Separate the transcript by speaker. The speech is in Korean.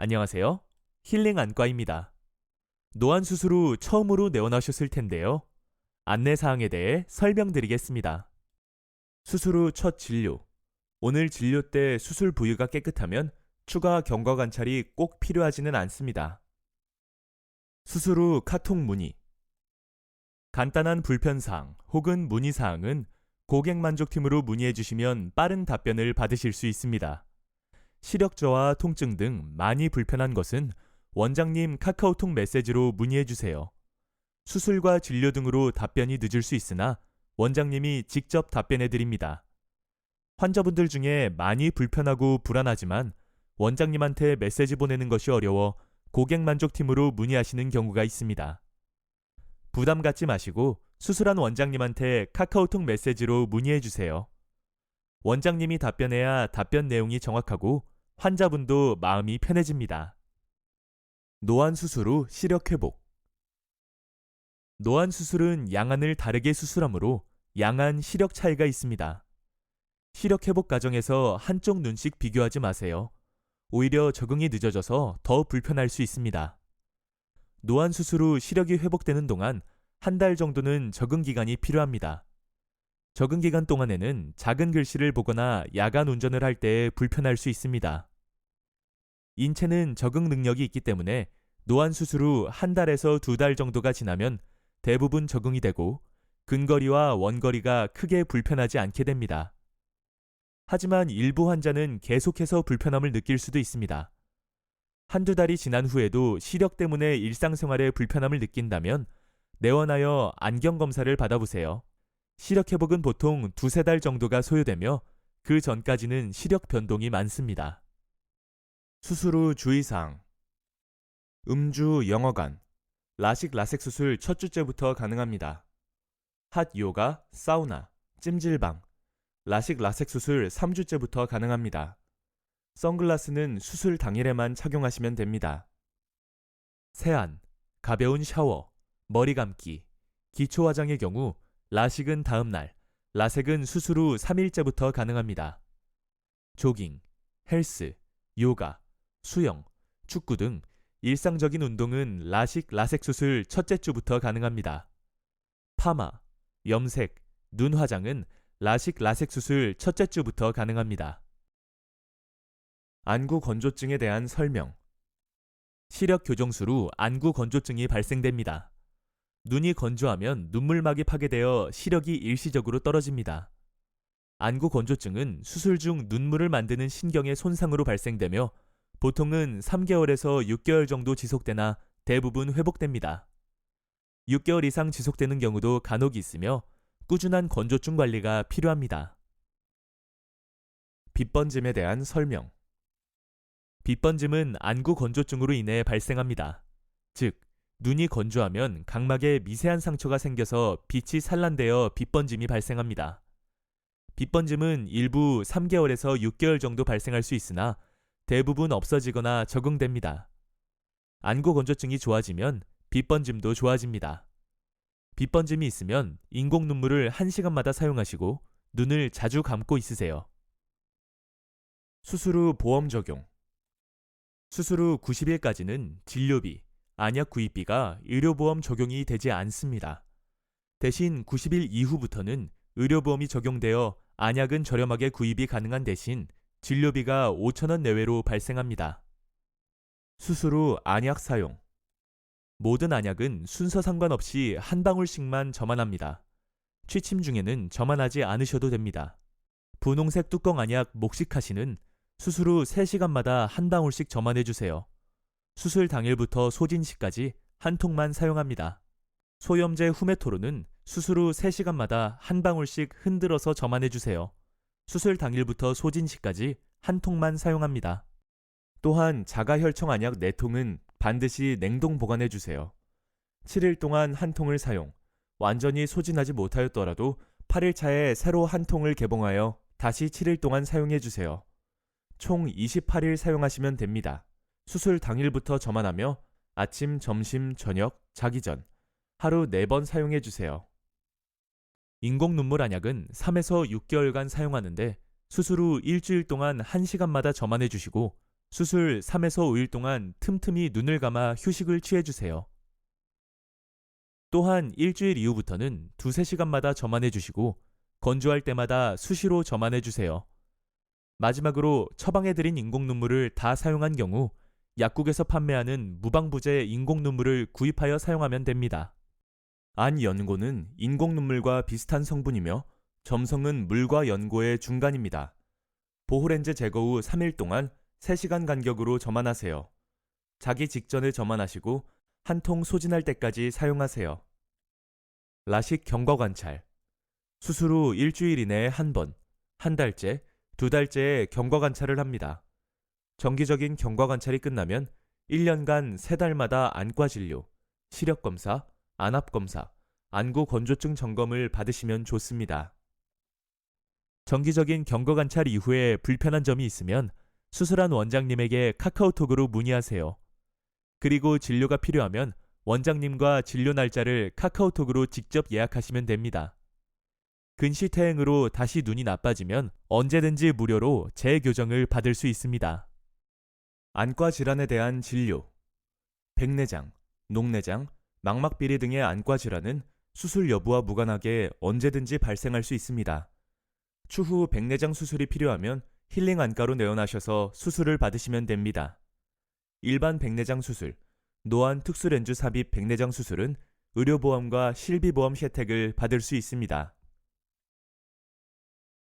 Speaker 1: 안녕하세요. 힐링 안과입니다. 노안 수술 후 처음으로 내원하셨을 텐데요. 안내사항에 대해 설명드리겠습니다. 수술 후 첫 진료. 오늘 진료 때 수술 부위가 깨끗하면 추가 경과 관찰이 꼭 필요하지는 않습니다. 수술 후 카톡 문의. 간단한 불편사항 혹은 문의사항은 고객만족팀으로 문의해 주시면 빠른 답변을 받으실 수 있습니다. 시력 저하, 통증 등 많이 불편한 것은 원장님 카카오톡 메시지로 문의해 주세요. 수술과 진료 등으로 답변이 늦을 수 있으나 원장님이 직접 답변해 드립니다. 환자분들 중에 많이 불편하고 불안하지만 원장님한테 메시지 보내는 것이 어려워 고객만족팀으로 문의하시는 경우가 있습니다. 부담 갖지 마시고 수술한 원장님한테 카카오톡 메시지로 문의해 주세요. 원장님이 답변해야 답변 내용이 정확하고 환자분도 마음이 편해집니다. 노안 수술 후 시력 회복. 노안 수술은 양안을 다르게 수술하므로 양안 시력 차이가 있습니다. 시력 회복 과정에서 한쪽 눈씩 비교하지 마세요. 오히려 적응이 늦어져서 더 불편할 수 있습니다. 노안 수술 후 시력이 회복되는 동안 한 달 정도는 적응 기간이 필요합니다. 적응 기간 동안에는 작은 글씨를 보거나 야간 운전을 할 때 불편할 수 있습니다. 인체는 적응 능력이 있기 때문에 노안 수술 후 한 달에서 두 달 정도가 지나면 대부분 적응이 되고 근거리와 원거리가 크게 불편하지 않게 됩니다. 하지만 일부 환자는 계속해서 불편함을 느낄 수도 있습니다. 한두 달이 지난 후에도 시력 때문에 일상생활에 불편함을 느낀다면 내원하여 안경 검사를 받아보세요. 시력 회복은 보통 두세 달 정도가 소요되며 그 전까지는 시력 변동이 많습니다. 수술 후 주의사항. 음주, 영어관, 라식 라섹 수술 첫 주째부터 가능합니다. 핫 요가, 사우나, 찜질방, 라식 라섹 수술 3주째부터 가능합니다. 선글라스는 수술 당일에만 착용하시면 됩니다. 세안, 가벼운 샤워, 머리 감기, 기초 화장의 경우 라식은 다음날, 라섹은 수술 후 3일째부터 가능합니다. 조깅, 헬스, 요가, 수영, 축구 등 일상적인 운동은 라식, 라섹 수술 첫째 주부터 가능합니다. 파마, 염색, 눈 화장은 라식, 라섹 수술 첫째 주부터 가능합니다. 안구 건조증에 대한 설명. 시력 교정술 후 안구 건조증이 발생됩니다. 눈이 건조하면 눈물막이 파괴되어 시력이 일시적으로 떨어집니다. 안구 건조증은 수술 중 눈물을 만드는 신경의 손상으로 발생되며 보통은 3개월에서 6개월 정도 지속되나 대부분 회복됩니다. 6개월 이상 지속되는 경우도 간혹 있으며 꾸준한 건조증 관리가 필요합니다. 빗번짐에 대한 설명. 빗번짐은 안구 건조증으로 인해 발생합니다. 즉, 눈이 건조하면 각막에 미세한 상처가 생겨서 빛이 산란되어 빗번짐이 발생합니다. 빗번짐은 일부 3개월에서 6개월 정도 발생할 수 있으나 대부분 없어지거나 적응됩니다. 안구 건조증이 좋아지면 빗번짐도 좋아집니다. 빗번짐이 있으면 인공 눈물을 1시간마다 사용하시고 눈을 자주 감고 있으세요. 수술 후 보험 적용. 수술 후 90일까지는 진료비, 안약 구입비가 의료보험 적용이 되지 않습니다. 대신 90일 이후부터는 의료보험이 적용되어 안약은 저렴하게 구입이 가능한 대신 진료비가 5,000원 내외로 발생합니다. 수술 후 안약 사용. 모든 안약은 순서 상관없이 한 방울씩만 점안합니다. 취침 중에는 점안하지 않으셔도 됩니다. 분홍색 뚜껑 안약 목식하시는 수술 후 3시간마다 한 방울씩 점안해주세요. 수술 당일부터 소진 시까지 한 통만 사용합니다. 소염제 후메토로는 수술 후 3시간마다 한 방울씩 흔들어서 점안해주세요. 수술 당일부터 소진 시까지 한 통만 사용합니다. 또한 자가혈청 안약 4통은 반드시 냉동 보관해주세요. 7일 동안 한 통을 사용, 완전히 소진하지 못하였더라도 8일 차에 새로 한 통을 개봉하여 다시 7일 동안 사용해주세요. 총 28일 사용하시면 됩니다. 수술 당일부터 점안하며 아침, 점심, 저녁, 자기 전 하루 4번 사용해주세요. 인공 눈물 안약은 3에서 6개월간 사용하는데 수술 후 일주일 동안 1시간마다 점안해주시고 수술 3에서 5일 동안 틈틈이 눈을 감아 휴식을 취해주세요. 또한 일주일 이후부터는 2~3시간마다 점안해 주시고 건조할 때마다 수시로 점안해 주세요. 마지막으로 처방해드린 인공 눈물을 다 사용한 경우 약국에서 판매하는 무방부제 인공 눈물을 구입하여 사용하면 됩니다. 안연고는 인공 눈물과 비슷한 성분이며 점성은 물과 연고의 중간입니다. 보호렌즈 제거 후 3일 동안 3시간 간격으로 점안하세요. 자기 직전에 점안하시고 한 통 소진할 때까지 사용하세요. 라식 경과 관찰. 수술 후 일주일 이내에 한 번, 한 달째, 2달째에 경과 관찰을 합니다. 정기적인 경과 관찰이 끝나면 1년간 3달마다 안과 진료, 시력 검사, 안압 검사, 안구 건조증 점검을 받으시면 좋습니다. 정기적인 경과 관찰 이후에 불편한 점이 있으면 수술한 원장님에게 카카오톡으로 문의하세요. 그리고 진료가 필요하면 원장님과 진료 날짜를 카카오톡으로 직접 예약하시면 됩니다. 근시퇴행으로 다시 눈이 나빠지면 언제든지 무료로 재교정을 받을 수 있습니다. 안과 질환에 대한 진료. 백내장, 녹내장, 망막비리 등의 안과 질환은 수술 여부와 무관하게 언제든지 발생할 수 있습니다. 추후 백내장 수술이 필요하면 힐링 안과로 내원하셔서 수술을 받으시면 됩니다. 일반 백내장 수술, 노안 특수렌즈 삽입 백내장 수술은 의료보험과 실비보험 혜택을 받을 수 있습니다.